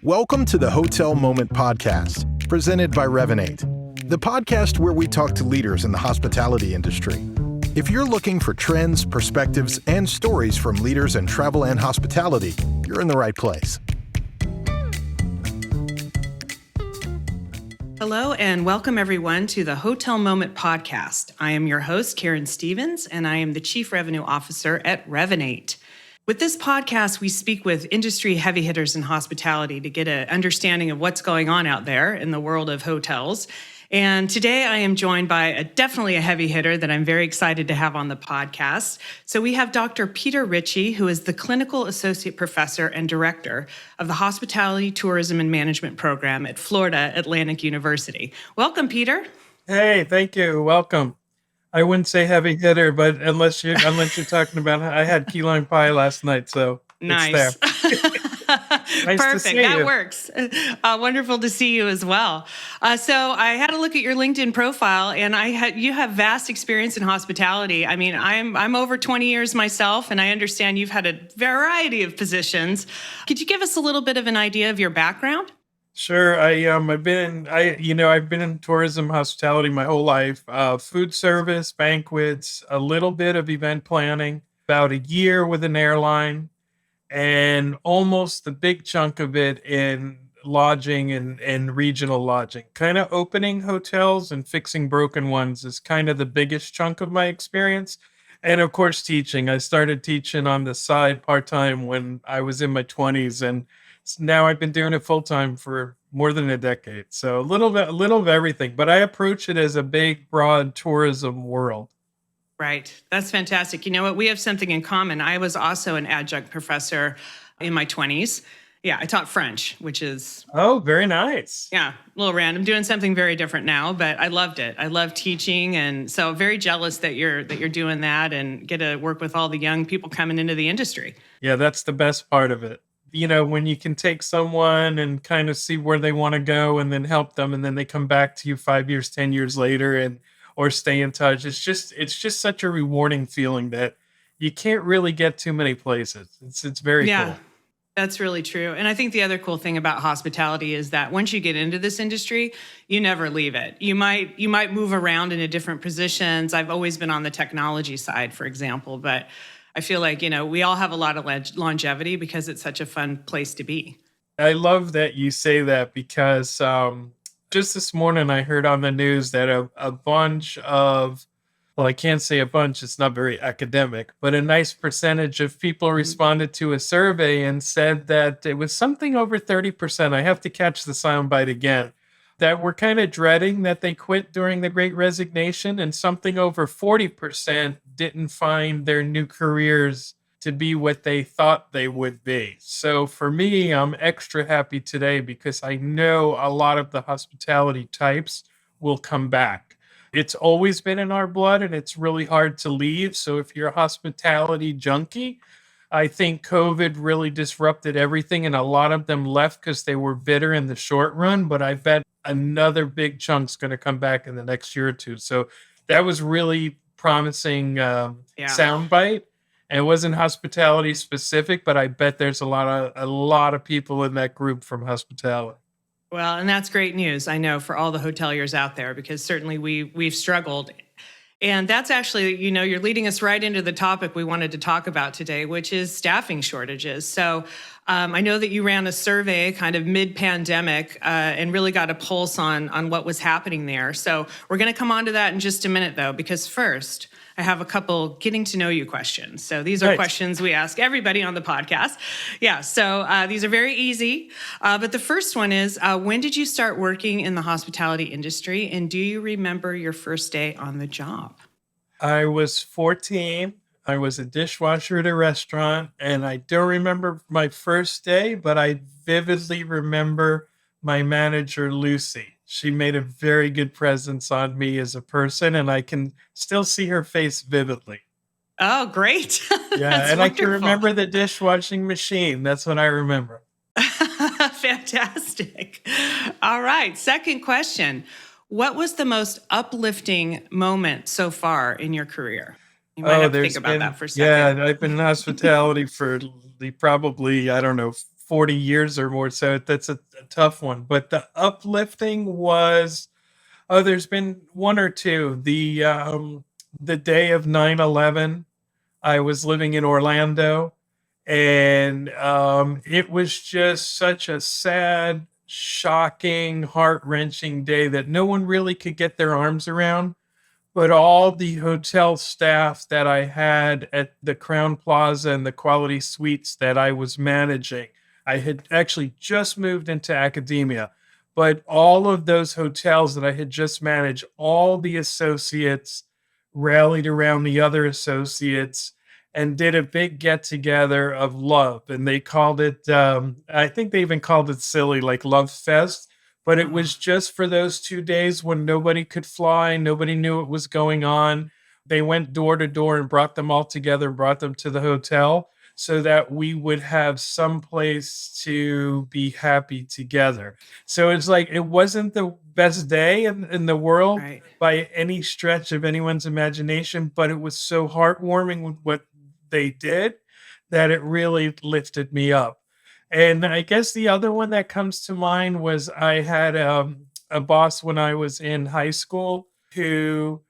Welcome to the Hotel Moment Podcast, presented by Revenate, the podcast where we talk to leaders in the hospitality industry. If you're looking for trends, perspectives, and stories from leaders in travel and hospitality, you're in the right place. Hello and welcome everyone to the Hotel Moment Podcast. I am your host, Karen Stevens, and I am the Chief Revenue Officer at Revenate. With this podcast, we speak with industry heavy hitters in hospitality to get an understanding of what's going on out there in the world of hotels. And today I am joined by definitely a heavy hitter that I'm very excited to have on the podcast. So we have Dr. Peter Ricci, who is the Clinical Associate Professor and Director of the Hospitality, Tourism, and Management Program at Florida Atlantic University. Welcome, Peter. Hey, thank you. Welcome. I wouldn't say heavy hitter, but unless you're talking about, I had key lime pie last night, so nice. It's there. Nice Perfect. to see That you. works. Wonderful to see you as well. So I had a look at your LinkedIn profile, and you have vast experience in hospitality. I mean, I'm over 20 years myself, and I understand you've had a variety of positions. Could you give us a little bit of an idea of your background? Sure. I've been in tourism hospitality my whole life. Food service, banquets, a little bit of event planning, about a year with an airline, and almost the big chunk of it in lodging and regional lodging. Kind of opening hotels and fixing broken ones is kind of the biggest chunk of my experience. And of course, teaching. I started teaching on the side part-time when I was in my 20s, and now I've been doing it full-time for more than a decade. So a little of everything, but I approach it as a big, broad tourism world. Right. That's fantastic. You know what? We have something in common. I was also an adjunct professor in my 20s. Yeah, I taught French, which is... Oh, very nice. Yeah, a little random. Doing something very different now, but I loved it. I love teaching, and so very jealous that you're doing that and get to work with all the young people coming into the industry. Yeah, that's the best part of it. You know, when you can take someone and kind of see where they want to go and then help them, and then they come back to you 5 years, 10 years later or stay in touch. It's just such a rewarding feeling that you can't really get too many places. It's very cool. That's really true. And I think the other cool thing about hospitality is that once you get into this industry, you never leave it. You might move around into different positions. I've always been on the technology side, for example, but I feel like, we all have a lot of longevity because it's such a fun place to be. I love that you say that because just this morning I heard on the news that a bunch of, well, I can't say a bunch, it's not very academic, but a nice percentage of people responded to a survey and said that it was something over 30%. I have to catch the soundbite again. That were kind of dreading that they quit during the Great Resignation, and something over 40% didn't find their new careers to be what they thought they would be. So for me, I'm extra happy today because I know a lot of the hospitality types will come back. It's always been in our blood, and it's really hard to leave. So if you're a hospitality junkie, I think COVID really disrupted everything, and a lot of them left because they were bitter in the short run, but I bet another big chunk's going to come back in the next year or two. So that was really promising soundbite. And it wasn't hospitality specific, but I bet there's a lot of people in that group from hospitality. Well, and that's great news, I know, for all the hoteliers out there, because certainly we've struggled. And that's actually, you're leading us right into the topic we wanted to talk about today, which is staffing shortages. So I know that you ran a survey kind of mid-pandemic and really got a pulse on what was happening there. So we're going to come on to that in just a minute, though, because first, I have a couple getting to know you questions. So these are questions we ask everybody on the podcast. Yeah, so these are very easy. But the first one is, when did you start working in the hospitality industry? And do you remember your first day on the job? I was 14. I was a dishwasher at a restaurant, and I don't remember my first day, but I vividly remember my manager, Lucy. She made a very good presence on me as a person, and I can still see her face vividly. Oh, great. Yeah, and wonderful. I can remember the dishwashing machine. That's what I remember. Fantastic. All right. Second question. What was the most uplifting moment so far in your career? You might have to think about that for a second. Yeah, I've been in hospitality for probably, 40 years or more. So that's a tough one. But the uplifting was, oh, there's been one or two. The day of 9/11, I was living in Orlando, and it was just such a sad, shocking, heart-wrenching day that no one really could get their arms around. But all the hotel staff that I had at the Crown Plaza and the Quality Suites that I was managing, I had actually just moved into academia, but all of those hotels that I had just managed, all the associates rallied around the other associates and did a big get together of love. And they called it, I think they even called it silly, like Love Fest. But it Oh, was just for those 2 days when nobody could fly, nobody knew what was going on. They went door to door and brought them all together, brought them to the hotel so that we would have some place to be happy together. So it's like it wasn't the best day in the world right. by any stretch of anyone's imagination, but it was so heartwarming with what they did that it really lifted me up. And I guess the other one that comes to mind was I had a boss when I was in high school who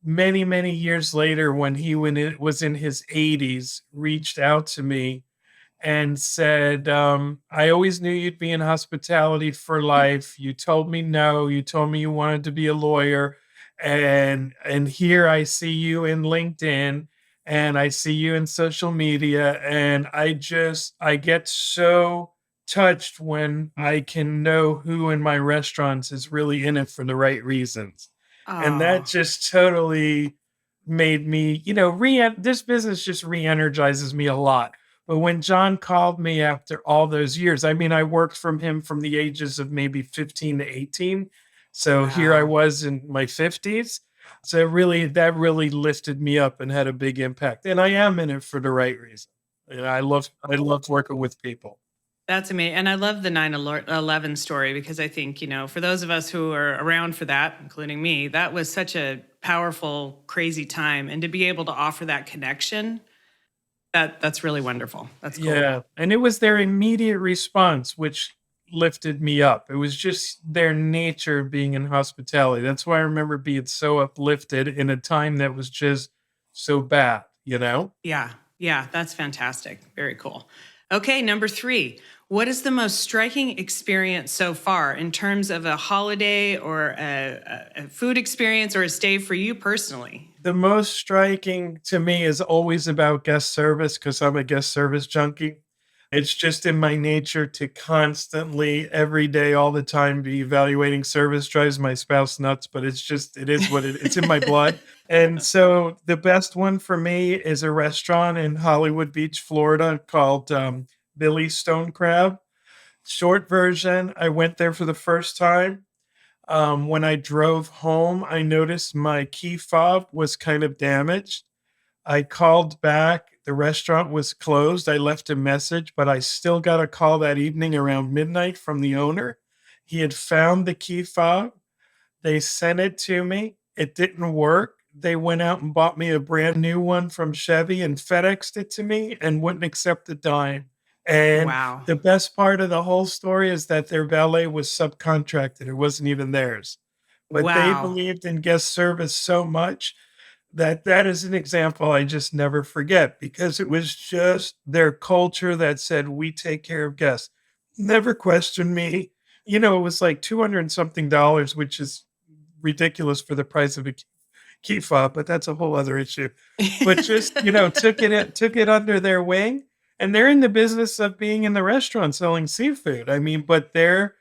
many, many years later, when was in his 80s, reached out to me and said, I always knew you'd be in hospitality for life. You told me no. You told me you wanted to be a lawyer. And here I see you in LinkedIn and I see you in social media. And I get so touched when I can know who in my restaurants is really in it for the right reasons. And that Oh, just totally made me, this business just re-energizes me a lot. But when John called me after all those years, I mean, I worked from him from the ages of maybe 15 to 18. So here I wow. was in my 50s. So that really lifted me up and had a big impact. And I am in it for the right reason. And I love working with people. That's amazing. And I love the 9/11 story because I think, for those of us who are around for that, including me, that was such a powerful, crazy time. And to be able to offer that connection, that's really wonderful. That's cool. Yeah. And it was their immediate response, which lifted me up. It was just their nature of being in hospitality. That's why I remember being so uplifted in a time that was just so bad, you know? Yeah. Yeah. That's fantastic. Very cool. Okay. Number 3. What is the most striking experience so far in terms of a holiday or a food experience or a stay for you personally? The most striking to me is always about guest service because I'm a guest service junkie. It's just in my nature to constantly, every day, all the time, be evaluating service. Drives my spouse nuts, but it is what it's in my blood. And so the best one for me is a restaurant in Hollywood Beach, Florida called Billy's Stone Crab. Short version, I went there for the first time. When I drove home, I noticed my key fob was kind of damaged. I called back. The restaurant was closed. I left a message, but I still got a call that evening around midnight from the owner. He had found the key fob. They sent it to me. It didn't work. They went out and bought me a brand new one from Chevy and FedExed it to me and wouldn't accept a dime. And Wow. the best part of the whole story is that their valet was subcontracted. It wasn't even theirs. But they Wow. believed in guest service so much that is an example I just never forget because it was just their culture that said, we take care of guests. Never questioned me. It was like 200 and something dollars, which is ridiculous for the price of a key fob, but that's a whole other issue. But just, took it under their wing. And they're in the business of being in the restaurant selling seafood. I mean, but their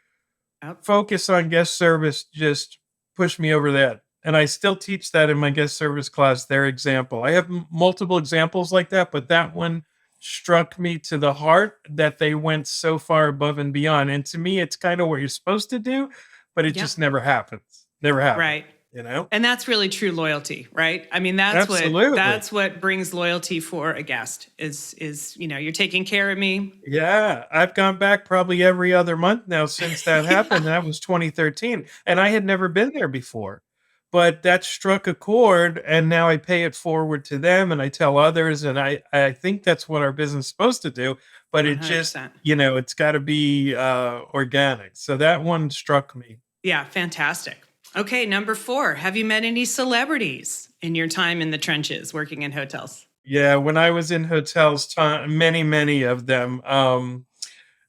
Yep. focus on guest service just pushed me over that. And I still teach that in my guest service class, their example. I have multiple examples like that, but that one struck me to the heart that they went so far above and beyond. And to me, it's kind of what you're supposed to do, but it Yep. just never happens. Never happened, Right. you know? And that's really true loyalty, right? I mean, Absolutely. that's what brings loyalty for a guest is, you're taking care of me. Yeah, I've gone back probably every other month now since that happened. Yeah. That was 2013, and I had never been there before. but that struck a chord, and now I pay it forward to them and I tell others. And I think that's what our business is supposed to do, but it just, 100%. it's got to be organic. So that one struck me. Yeah, fantastic. Okay, number 4. Have you met any celebrities in your time in the trenches working in hotels? Yeah, when I was in hotels, many of them.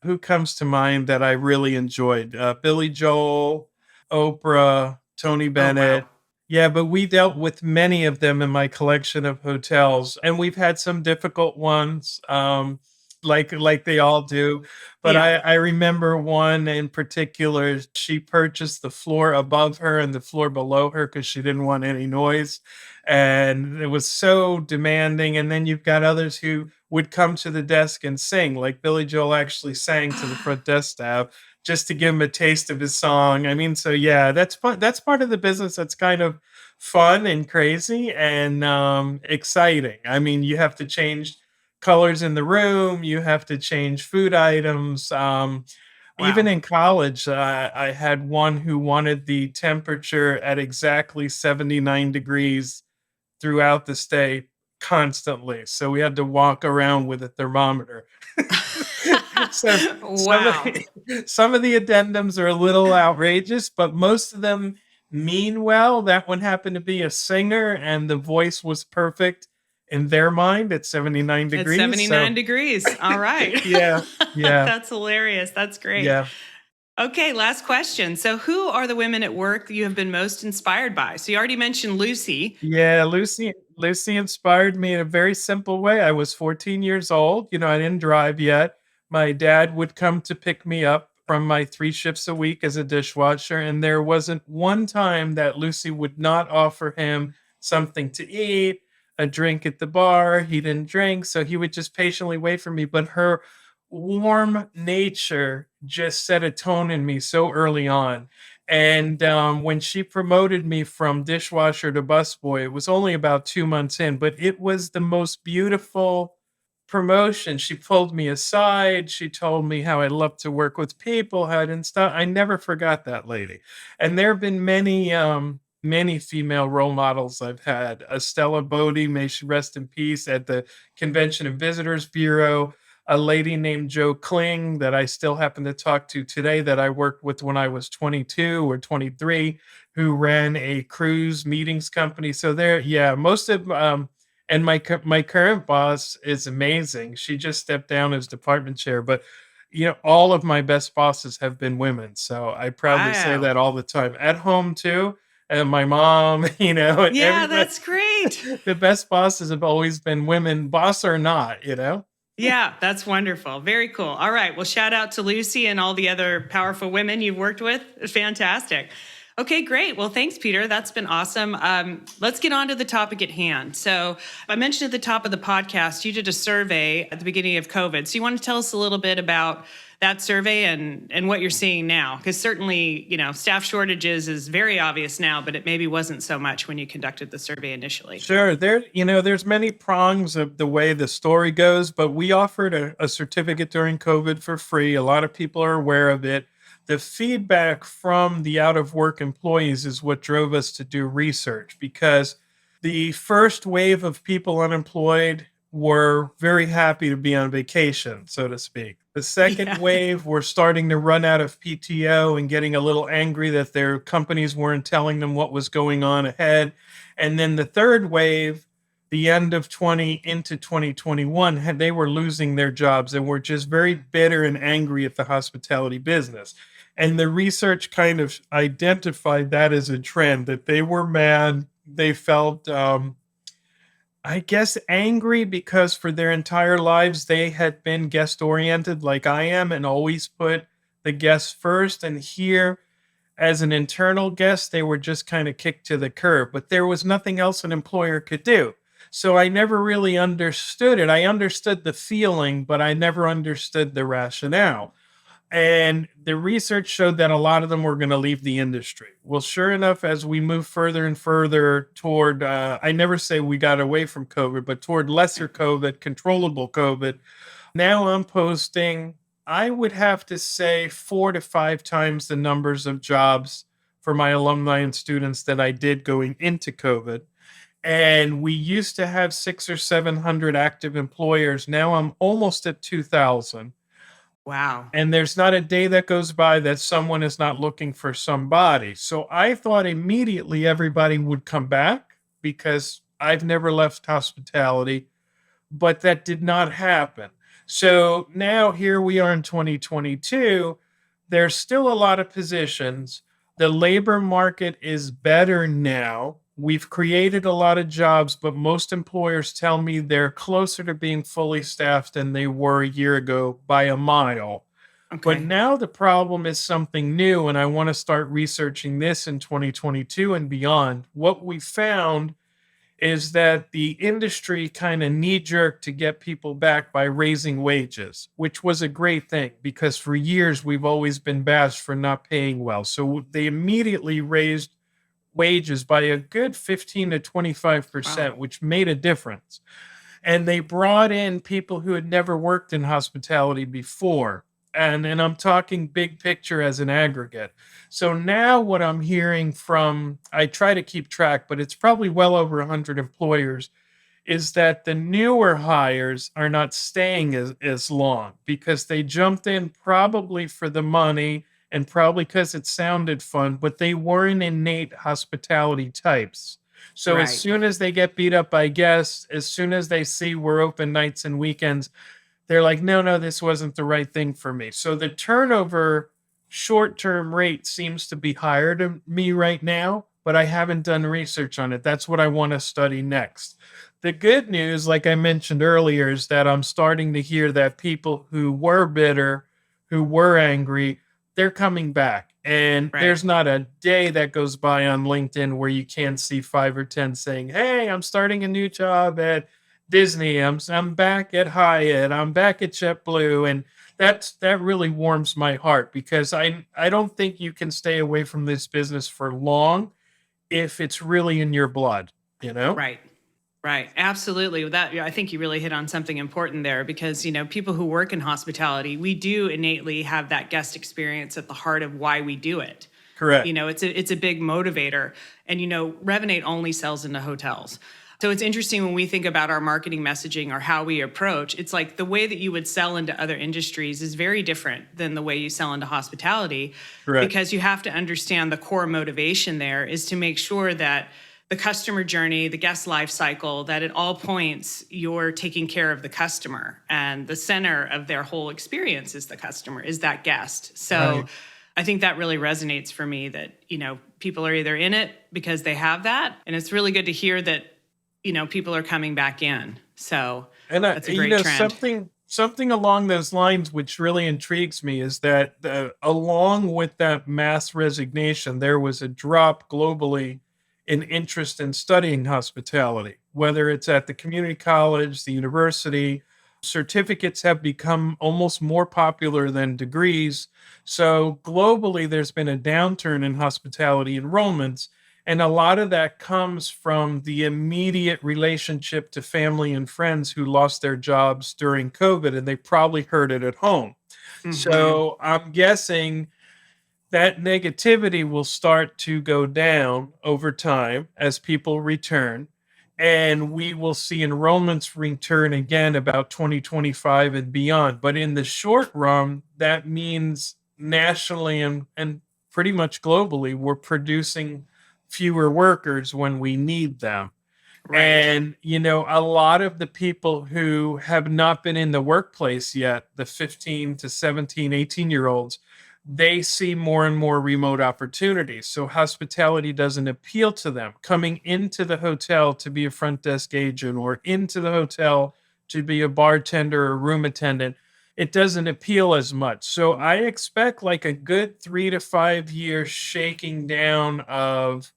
Who comes to mind that I really enjoyed? Billy Joel, Oprah, Tony Oh, wow. Bennett. Yeah, but we dealt with many of them in my collection of hotels, and we've had some difficult ones, like they all do. But Yeah. I remember one in particular. She purchased the floor above her and the floor below her because she didn't want any noise, and it was so demanding. And then you've got others who would come to the desk and sing, like Billy Joel actually sang to the front desk staff just to give him a taste of his song. I mean, so yeah, that's fun. That's part of the business that's kind of fun and crazy and exciting. I mean, you have to change colors in the room, you have to change food items. Even Wow. in college, I had one who wanted the temperature at exactly 79 degrees throughout the stay constantly. So we had to walk around with a thermometer. So some of, Wow. some of the addendums are a little outrageous, but most of them mean well. That one happened to be a singer, and the voice was perfect in their mind at 79 It's degrees. 79 So degrees. All right. yeah, yeah, That's hilarious. That's great. yeah. Okay, last question. So, who are the women at work you have been most inspired by? So, you already mentioned Lucy. Yeah, Lucy inspired me in a very simple way. I was 14 years old. I didn't drive yet. My dad would come to pick me up from my 3 shifts a week as a dishwasher, and there wasn't one time that Lucy would not offer him something to eat, a drink at the bar. He didn't drink, so he would just patiently wait for me. But her warm nature just set a tone in me so early on. And when she promoted me from dishwasher to busboy, it was only about 2 months in, but it was the most beautiful promotion. She pulled me aside. She told me how I love to work with people, how I didn't stop. I never forgot that lady. And there have been many female role models I've had. Estella Bodie, may she rest in peace, at the Convention and Visitors Bureau. A lady named Joe Kling that I still happen to talk to today, that I worked with when I was 22 or 23, who ran a cruise meetings company. So there, yeah, most of and my current boss is amazing. She just stepped down as department chair, but all of my best bosses have been women. So I proudly say Wow. that all the time at home too. And my mom, and Yeah, everybody, that's great. the best bosses have always been women, boss or not. Yeah, that's wonderful. Very cool. All right. Well, shout out to Lucy and all the other powerful women you've worked with. Fantastic. Okay, great. Well, thanks, Peter. That's been awesome. Let's get on to the topic at hand. So, I mentioned at the top of the podcast, you did a survey at the beginning of COVID. So, you want to tell us a little bit about that survey and what you're seeing now? Because certainly, staff shortages is very obvious now, but it maybe wasn't so much when you conducted the survey initially. Sure. There's many prongs of the way the story goes, but we offered a certificate during COVID for free. A lot of people are aware of it. The feedback from the out of work employees is what drove us to do research, because the first wave of people unemployed were very happy to be on vacation, so to speak. The second Yeah. wave were starting to run out of PTO and getting a little angry that their companies weren't telling them what was going on ahead. And then the third wave, the end of 20 into 2021, they were losing their jobs and were just very bitter and angry at the hospitality business. And the research kind of identified that as a trend, that they were mad. They felt, I guess, angry because for their entire lives they had been guest oriented like I am and always put the guests first. And here, as an internal guest, they were just kind of kicked to the curb, but there was nothing else an employer could do. So I never really understood it. I understood the feeling, but I never understood the rationale. And the research showed that a lot of them were going to leave the industry. Well, sure enough, as we move further and further toward, I never say we got away from COVID, but toward lesser COVID, controllable COVID, now I'm posting, I would have to say, 4 to 5 times the numbers of jobs for my alumni and students than I did going into COVID. And we used to have 600 or 700 active employers. Now I'm almost at 2,000. Wow. And there's not a day that goes by that someone is not looking for somebody. So I thought immediately everybody would come back because I've never left hospitality, but that did not happen. So now here we are in 2022. There's still a lot of positions. The labor market is better now. We've created a lot of jobs, but most employers tell me they're closer to being fully staffed than they were a year ago by a mile. But Okay. now the problem is something new, and I want to start researching this in 2022 and beyond. What we found is that the industry kind of knee jerked to get people back by raising wages, which was a great thing because for years we've always been bashed for not paying well. So they immediately raised wages by a good 15 to Wow. 25%, which made a difference. And they brought in people who had never worked in hospitality before. And I'm talking big picture as an aggregate. So now what I'm hearing from, I try to keep track, but it's probably well over 100 employers, is that the newer hires are not staying as long because they jumped in probably for the money and probably because it sounded fun, but they weren't innate hospitality types. So as Right. soon as they get beat up by guests, as soon as they see we're open nights and weekends, they're like, no, no, this wasn't the right thing for me. So the turnover short term rate seems to be higher to me right now, but I haven't done research on it. That's what I want to study next. The good news, like I mentioned earlier, is that I'm starting to hear that people who were bitter, who were angry, they're coming back. And Right. there's not a day that goes by on LinkedIn where you can't see 5 or 10 saying, hey, I'm starting a new job at Disney. I'm back at Hyatt. I'm back at JetBlue. And that really warms my heart because I don't think you can stay away from this business for long if it's really in your blood, you know? Right. Right. Absolutely. That, I think you really hit on something important there because, people who work in hospitality, we do innately have that guest experience at the heart of why we do it. Correct. It's a big motivator. And Revenate only sells into hotels. So it's interesting when we think about our marketing messaging or how we approach, it's like the way that you would sell into other industries is very different than the way you sell into hospitality Correct. because you have to understand the core motivation there is to make sure that the customer journey, the guest life cycle, that at all points you're taking care of the customer and the center of their whole experience is the customer, is that guest. So Right. I think that really resonates for me that, people are either in it because they have that. And it's really good to hear that, people are coming back in. So And that's a great trend. something along those lines, which really intrigues me, is that along with that mass resignation, there was a drop globally in interest in studying hospitality, whether it's at the community college, the university. Certificates have become almost more popular than degrees. So globally, there's been a downturn in hospitality enrollments. And a lot of that comes from the immediate relationship to family and friends who lost their jobs during COVID, and they probably heard it at home. Hmm. So I'm guessing that negativity will start to go down over time as people return. And we will see enrollments return again about 2025 and beyond. But in the short run, that means nationally and pretty much globally, we're producing fewer workers when we need them. Right. And, a lot of the people who have not been in the workplace yet, the 15 to 17, 18-year-olds, they see more and more remote opportunities. So hospitality doesn't appeal to them. Coming into the hotel to be a front desk agent or into the hotel to be a bartender or room attendant, it doesn't appeal as much. So I expect like a good 3 to 5 year shaking down of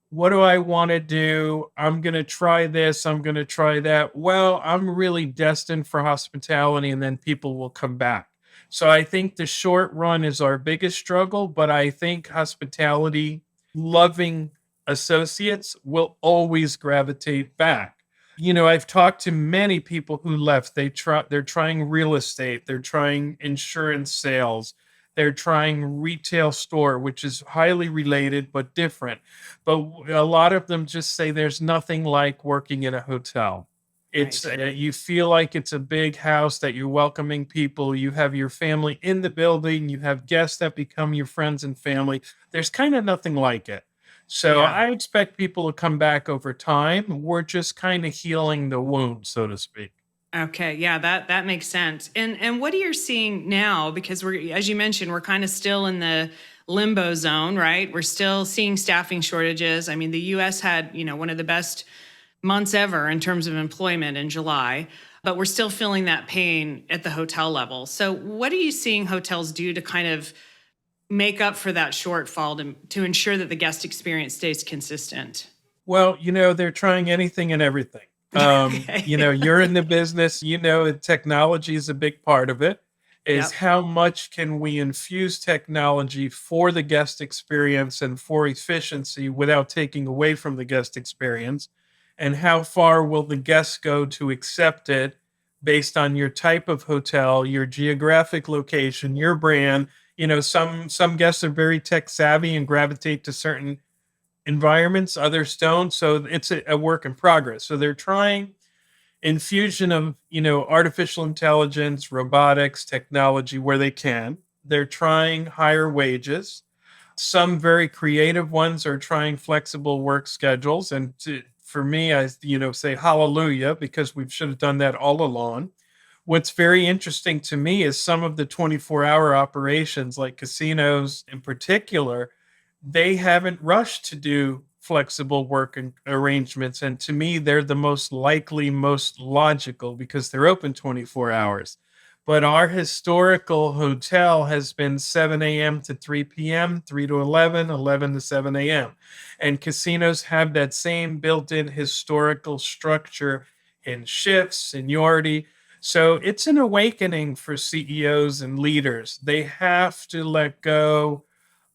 what do I want to do? I'm going to try this. I'm going to try that. Well, I'm really destined for hospitality, and then people will come back. So I think the short run is our biggest struggle, but I think hospitality loving associates will always gravitate back. I've talked to many people who left. They're trying real estate, they're trying insurance sales, They're trying retail store, which is highly related but different. But a lot of them just say there's nothing like working in a hotel. It's Right. you feel like it's a big house that you're welcoming people. You have your family in the building. You have guests that become your friends and family. There's kind of nothing like it. So Yeah. I expect people to come back over time. We're just kind of healing the wound, so to speak. Okay, yeah, that makes sense. And what are you seeing now? Because we're, as you mentioned, we're kind of still in the limbo zone, right? We're still seeing staffing shortages. I mean, the U.S. had, one of the best months ever in terms of employment in July, but we're still feeling that pain at the hotel level. So, what are you seeing hotels do to kind of make up for that shortfall to ensure that the guest experience stays consistent? Well, they're trying anything and everything. Okay. You're in the business, technology is a big part of it. Is Yep. how much can we infuse technology for the guest experience and for efficiency without taking away from the guest experience? And how far will the guests go to accept it based on your type of hotel, your geographic location, your brand? Some guests are very tech savvy and gravitate to certain environments, others don't. So it's a work in progress. So they're trying infusion of, artificial intelligence, robotics, technology where they can. They're trying higher wages. Some very creative ones are trying flexible work schedules. And for me, I, say hallelujah, because we should have done that all along. What's very interesting to me is some of the 24-hour operations, like casinos in particular, they haven't rushed to do flexible work arrangements. And to me, they're the most likely, most logical because they're open 24 hours. But our historical hotel has been 7 a.m. to 3 p.m., 3 to 11, 11 to 7 a.m. And casinos have that same built in historical structure in shifts, seniority. So it's an awakening for CEOs and leaders. They have to let go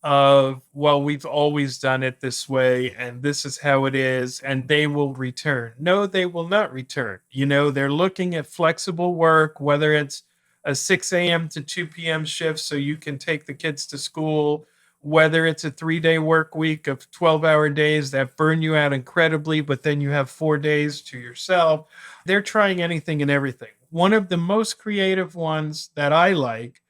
of, well, we've always done it this way and this is how it is, and they will return. No, they will not return. They're looking at flexible work, whether it's a 6 a.m. to 2 p.m. shift so you can take the kids to school, whether it's a 3-day work week of 12-hour days that burn you out incredibly, but then you have 4 days to yourself. They're trying anything and everything. One of the most creative ones that I like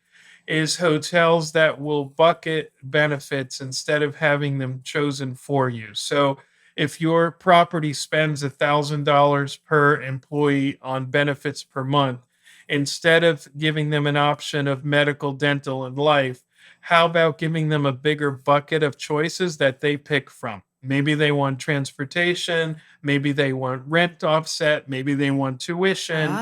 is hotels that will bucket benefits instead of having them chosen for you. So if your property spends $1,000 per employee on benefits per month, instead of giving them an option of medical, dental, and life, how about giving them a bigger bucket of choices that they pick from? Maybe they want transportation, maybe they want rent offset, maybe they want tuition,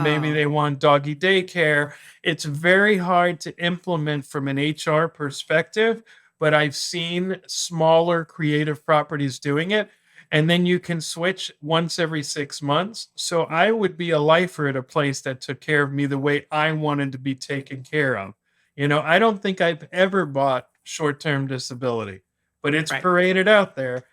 maybe Oh, they want doggy daycare. It's very hard to implement from an HR perspective, but I've seen smaller creative properties doing it. And then you can switch once every 6 months. So I would be a lifer at a place that took care of me the way I wanted to be taken care of. I don't think I've ever bought short term disability, but it's right. paraded out there.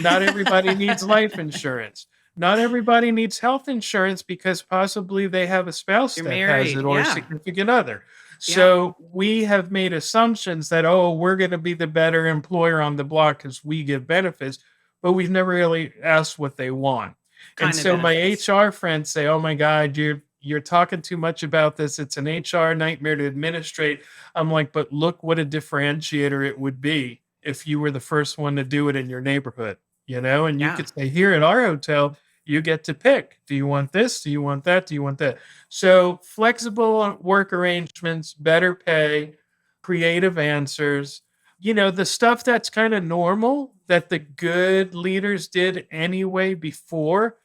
Not everybody needs life insurance. Not everybody needs health insurance because possibly they have a spouse You're that has married. it or a Yeah. significant other. Yeah. So we have made assumptions that, oh, we're going to be the better employer on the block because we give benefits, but we've never really asked what they want. And Kind of so my benefits. HR friends say, "Oh my God, you're talking too much about this. It's an HR nightmare to administrate." I'm like, "But look what a differentiator it would be if you were the first one to do it in your neighborhood, and you Yeah. could say, here at our hotel, you get to pick. Do you want this? Do you want that? Do you want that?" So flexible work arrangements, better pay, creative answers, the stuff that's kind of normal that the good leaders did anyway before.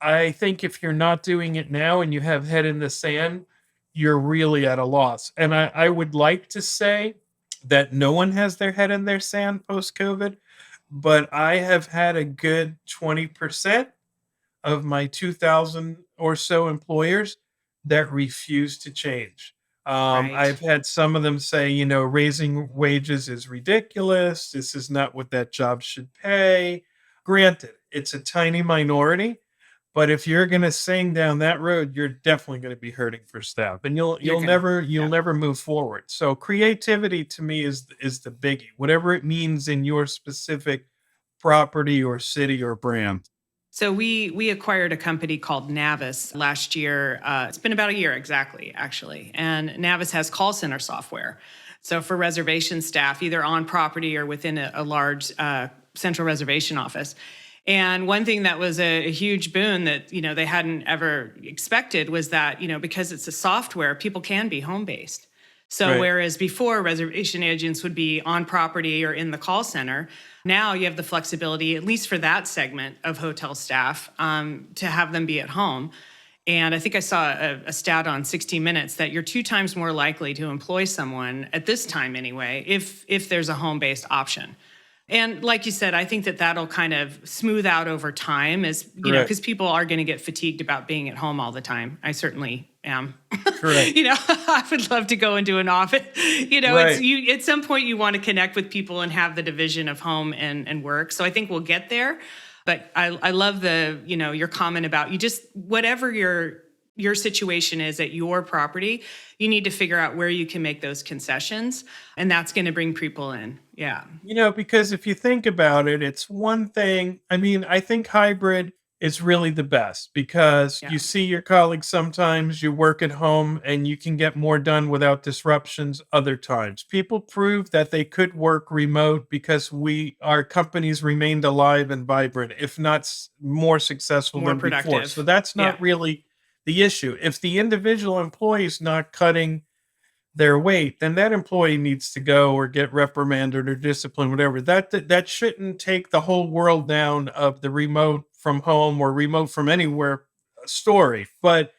I think if you're not doing it now and you have head in the sand, you're really at a loss. And I would like to say that no one has their head in their sand post COVID, but I have had a good 20% of my 2,000 or so employers that refuse to change. Right. I've had some of them say, raising wages is ridiculous. This is not what that job should pay. Granted, it's a tiny minority, But if you're going to sing down that road, you're definitely going to be hurting for staff, and you'll You're you'll gonna, never you'll yeah. never move forward. So creativity to me is the biggie, whatever it means in your specific property or city or brand. So we acquired a company called Navis last year. It's been about a year exactly, actually. And Navis has call center software. So for reservation staff, either on property or within a large central reservation office. And one thing that was a huge boon that they hadn't ever expected was that because it's a software, people can be home based. So Right. whereas before reservation agents would be on property or in the call center, now you have the flexibility, at least for that segment of hotel staff, to have them be at home. And I think I saw a stat on 60 Minutes that you're 2 times more likely to employ someone at this time anyway, if there's a home-based option. And like you said, I think that that'll kind of smooth out over time as, Correct. because people are going to get fatigued about being at home all the time. I certainly am. Correct. I would love to go into an office. It's Right. you at some point you want to connect with people and have the division of home and work. So I think we'll get there. But I love your comment about you just whatever your situation is at your property, you need to figure out where you can make those concessions, and that's going to bring people in. Yeah. Because if you think about it, it's one thing. I mean, I think hybrid is really the best because Yeah. you see your colleagues sometimes, you work at home, and you can get more done without disruptions other times. People proved that they could work remote because our companies remained alive and vibrant, if not more successful More than before. So productive. that's Yeah. not really the issue. If the individual employee is not cutting their weight, then that employee needs to go or get reprimanded or disciplined, whatever. That shouldn't take the whole world down of the remote from home or remote from anywhere story. But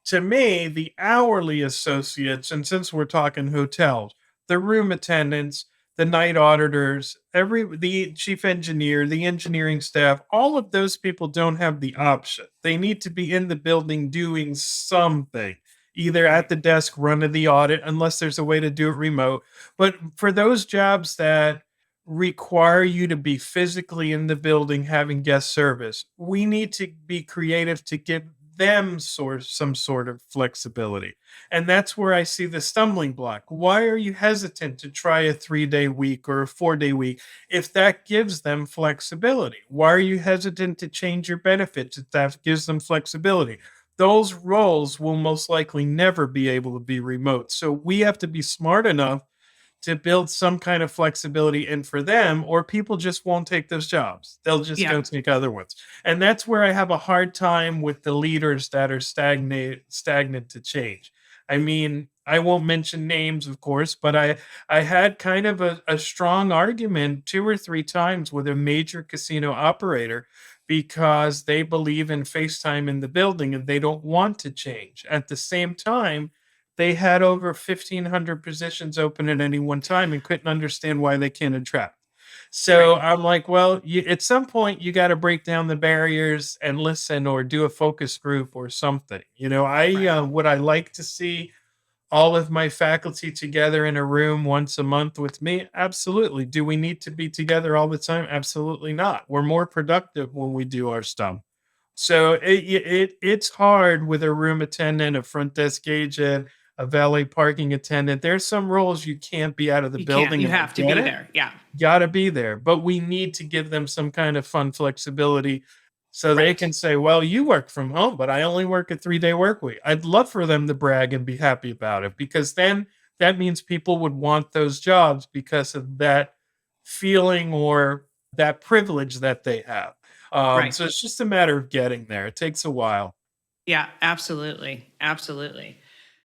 to me, the hourly associates, and since we're talking hotels, the room attendants, the night auditors, the chief engineer, the engineering staff, all of those people don't have the option. They need to be in the building doing something, either at Right. the desk running the audit, unless there's a way to do it remote. But for those jobs that require you to be physically in the building having guest service, we need to be creative to give them some sort of flexibility. And that's where I see the stumbling block. Why are you hesitant to try a 3-day week or a 4-day week if that gives them flexibility? Why are you hesitant to change your benefits if that gives them flexibility? Those roles will most likely never be able to be remote. So we have to be smart enough to build some kind of flexibility in for them, or people just won't take those jobs. They'll just Yeah. go take other ones. And that's where I have a hard time with the leaders that are stagnant to change. I mean, I won't mention names, of course, but I had kind of a strong argument 2 or 3 times with a major casino operator because they believe in FaceTime in the building and they don't want to change. At the same time, they had over 1,500 positions open at any one time and couldn't understand why they can't attract. So Right. I'm like, well, at some point, you got to break down the barriers and listen or do a focus group or something. Right. Would I like to see all of my faculty together in a room once a month with me? Absolutely. Do we need to be together all the time? Absolutely not. We're more productive when we do our stuff. So it's hard with a room attendant, a front desk agent, a valet parking attendant. There's some roles you can't be out of the You can't. building, You and I have to get be it. there. Yeah. Gotta be there, but we need to give them some kind of fun flexibility so they Right. can say, "Well, you work from home, but I only work a 3-day work week." I'd love for them to brag and be happy about it because then that means people would want those jobs because of that feeling or that privilege that they have. Right. So it's just a matter of getting there. It takes a while. Yeah. Absolutely. Absolutely.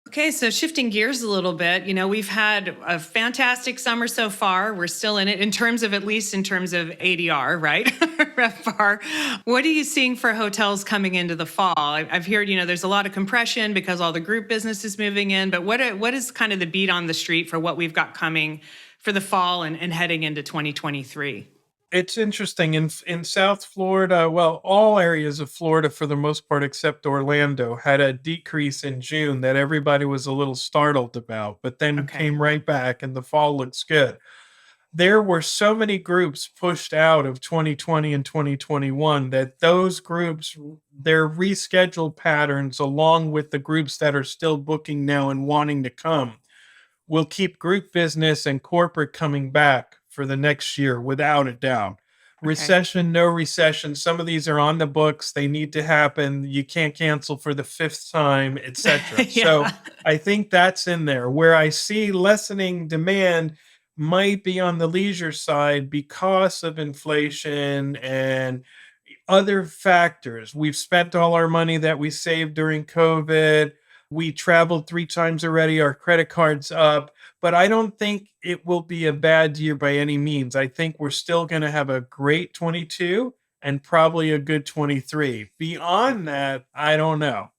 Okay, so shifting gears a little bit, we've had a fantastic summer so far. We're still in it in terms of, at least in terms of ADR, right? RevPAR. What are you seeing for hotels coming into the fall? I've heard, there's a lot of compression because all the group business is moving in, but what is kind of the beat on the street for what we've got coming for the fall and heading into 2023? It's interesting in South Florida. Well, all areas of Florida for the most part, except Orlando, had a decrease in June that everybody was a little startled about, but then Okay. came right back, and the fall looks good. there were so many groups pushed out of 2020 and 2021 that those groups, their rescheduled patterns, along with the groups that are still booking now and wanting to come, will keep group business and corporate coming back for the next year without a doubt. Okay. Recession, no recession. Some of these are on the books. They need to happen. You can't cancel for the fifth time, etc. So Yeah. I think that's in there. Where I see lessening demand might be on the leisure side because of inflation and other factors. We've spent all our money that we saved during COVID. We traveled 3 times already. Our credit card's up. But I don't think it will be a bad year by any means. I think we're still going to have a great 22 and probably a good 23. Beyond that, I don't know.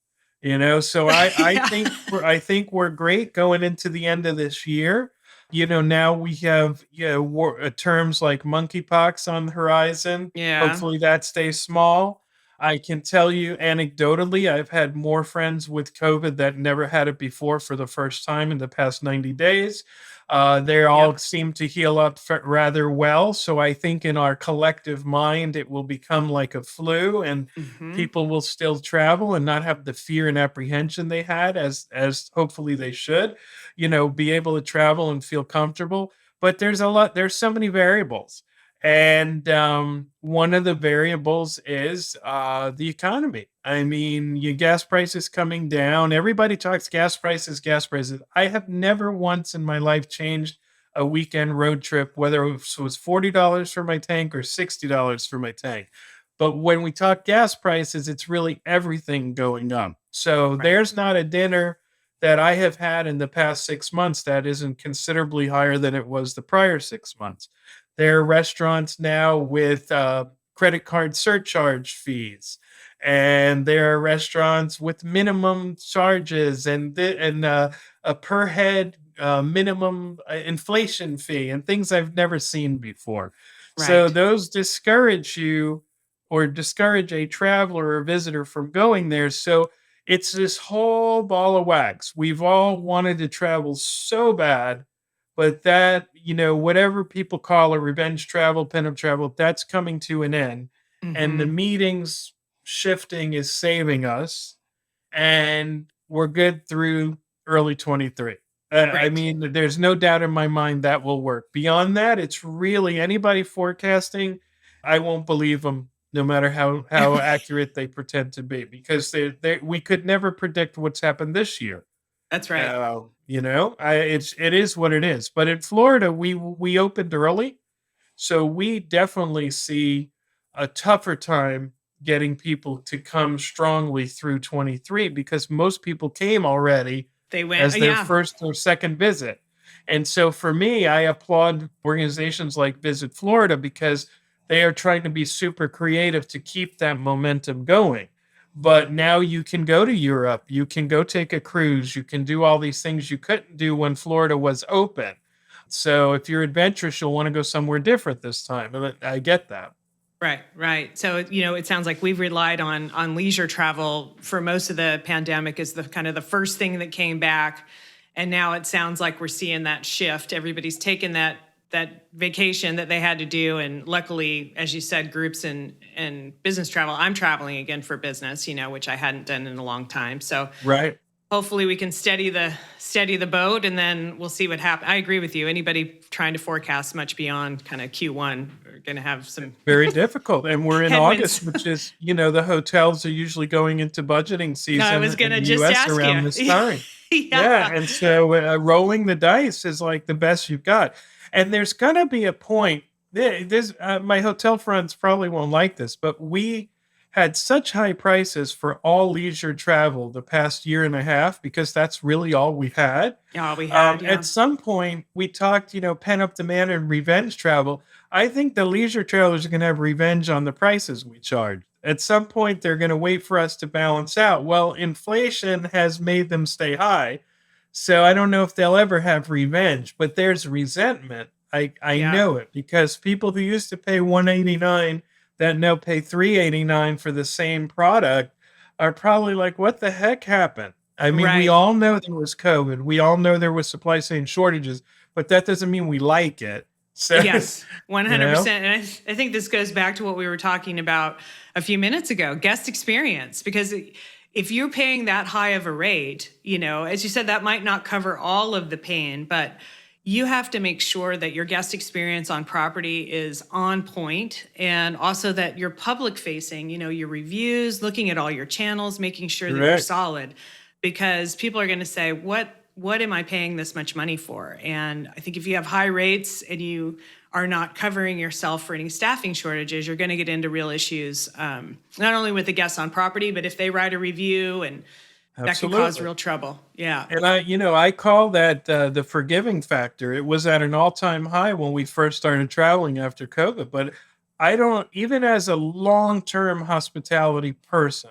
So I Yeah. think we're great going into the end of this year. Now we have terms like monkeypox on the horizon. Yeah. Hopefully that stays small. I can tell you anecdotally, I've had more friends with COVID that never had it before for the first time in the past 90 days. They all Yep. seem to heal up rather well. So I think in our collective mind, it will become like a flu, and Hmm. people will still travel and not have the fear and apprehension they had, as hopefully they should, be able to travel and feel comfortable. But there's so many variables. And one of the variables is the economy. I mean, your gas prices coming down. Everybody talks gas prices, gas prices. I have never once in my life changed a weekend road trip, whether it was $40 for my tank or $60 for my tank. But when we talk gas prices, it's really everything going up. So Right. there's not a dinner that I have had in the past 6 months that isn't considerably higher than it was the prior 6 months. There are restaurants now with credit card surcharge fees, and there are restaurants with minimum charges and a per head minimum inflation fee and things I've never seen before. So Right. those discourage you or discourage a traveler or visitor from going there. So it's this whole ball of wax. We've all wanted to travel so bad, but that, whatever people call a revenge travel, pinup travel, that's coming to an end. And the Hmm. meetings shifting is saving us, and we're good through early 23. I Right. mean, there's no doubt in my mind that will work. Beyond that, it's really anybody forecasting, I won't believe them, no matter how accurate they pretend to be, because we could never predict what's happened this year. That's right. It is what it is. But in Florida, we opened early, so we definitely see a tougher time getting people to come strongly through 23 because most people came already They went. as their Yeah. first or second visit. And so for me, I applaud organizations like Visit Florida because they are trying to be super creative to keep that momentum going. But now you can go to Europe, you can go take a cruise, you can do all these things you couldn't do when Florida was open. So if you're adventurous, you'll want to go somewhere different this time. And I get that. Right, right. So, it sounds like we've relied on leisure travel for most of the pandemic as the kind of the first thing that came back. And now it sounds like we're seeing that shift. Everybody's taken that vacation that they had to do. And luckily, as you said, groups and business travel, I'm traveling again for business, which I hadn't done in a long time. So Right. hopefully we can steady the boat, and then we'll see what happens. I agree with you. Anybody trying to forecast much beyond kind of Q1 are going to have some Very difficult. And we're in headwinds. August, which is, the hotels are usually going into budgeting I season was going in to the just US ask around this you. time. Yeah. Yeah. And so rolling the dice is like the best you've got. And there's going to be a point. My hotel friends probably won't like this, but we had such high prices for all leisure travel the past year and a half because that's really all we had. Yeah, we had, yeah. At some point, we talked, pent up demand and revenge travel. I think the leisure travelers are going to have revenge on the prices we charge. At some point, they're going to wait for us to balance out. Well, inflation has made them stay high. So I don't know if they'll ever have revenge, but there's resentment. I Yeah. know it because people who used to pay $189 that now pay $389 for the same product are probably like, what the heck happened? I mean, we Right. all know there was COVID. We all know there was supply chain shortages, but that doesn't mean we like it. So, Yes, 100%. you know? And I think this goes back to what we were talking about a few minutes ago, guest experience. Because if you're paying that high of a rate, as you said, that might not cover all of the pain, but you have to make sure that your guest experience on property is on point, and also that you're public facing, your reviews, looking at all your channels, making sure that you're Correct. solid, because people are going to say, what am I paying this much money for? And I think if you have high rates and you are not covering yourself for any staffing shortages, you're going to get into real issues, not only with the guests on property, but if they write a review, and that can cause real trouble. Yeah. And I call that the forgiving factor. It was at an all-time high when we first started traveling after COVID, but I don't, even as a long-term hospitality person,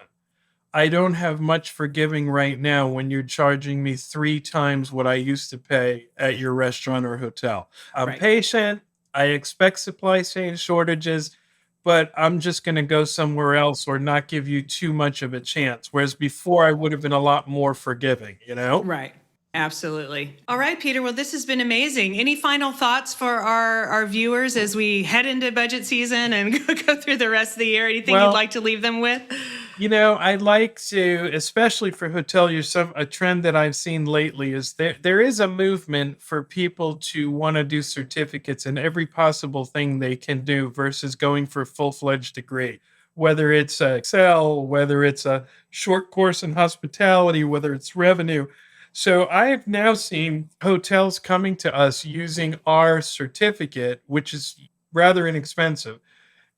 I don't have much forgiving right now when you're charging me 3 times what I used to pay at your restaurant or hotel. I'm Right. patient. I expect supply chain shortages, but I'm just going to go somewhere else or not give you too much of a chance. Whereas before I would have been a lot more forgiving, Right. Absolutely. All right, Peter. Well, this has been amazing. Any final thoughts for our viewers as we head into budget season and go through the rest of the year? Anything you'd like to leave them with? I'd like to, especially for hoteliers, a trend that I've seen lately is there is a movement for people to want to do certificates in every possible thing they can do versus going for a full-fledged degree. Whether it's Excel, whether it's a short course in hospitality, whether it's revenue. So I have now seen hotels coming to us using our certificate, which is rather inexpensive,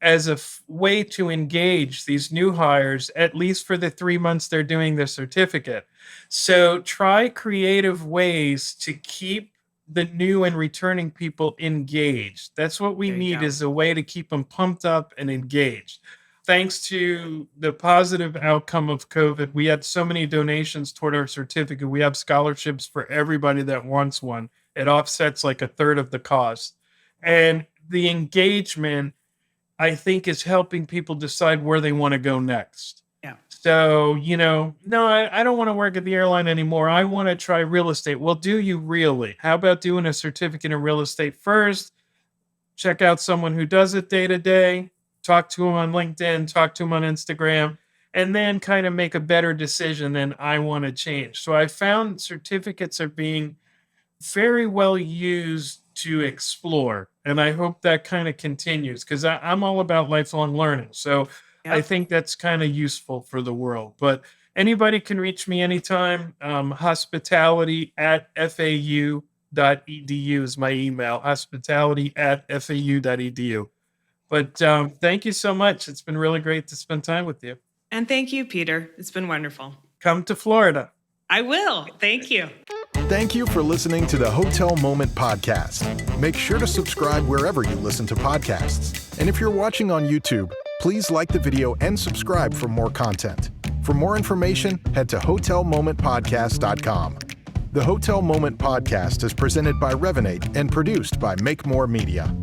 as a way to engage these new hires, at least for the 3 months they're doing their certificate. So try creative ways to keep the new and returning people engaged. That's what we need, is a way to keep them pumped up and engaged. Thanks to the positive outcome of COVID, we had so many donations toward our certificate. We have scholarships for everybody that wants one. It offsets like a third of the cost. And the engagement, I think, is helping people decide where they want to go next. Yeah. So, no, I don't want to work at the airline anymore. I want to try real estate. Well, do you really? How about doing a certificate in real estate first? Check out someone who does it day to day. Talk to them on LinkedIn, talk to them on Instagram, and then kind of make a better decision than I want to change. So I found certificates are being very well used to explore. And I hope that kind of continues, because I'm all about lifelong learning. So I think that's kind of useful for the world. But anybody can reach me anytime. hospitality@fau.edu is my email, hospitality@fau.edu. But thank you so much. It's been really great to spend time with you. And thank you, Peter. It's been wonderful. Come to Florida. I will. Thank you. Thank you for listening to the Hotel Moment podcast. Make sure to subscribe wherever you listen to podcasts. And if you're watching on YouTube, please like the video and subscribe for more content. For more information, head to hotelmomentpodcast.com. The Hotel Moment podcast is presented by Revenate and produced by Make More Media.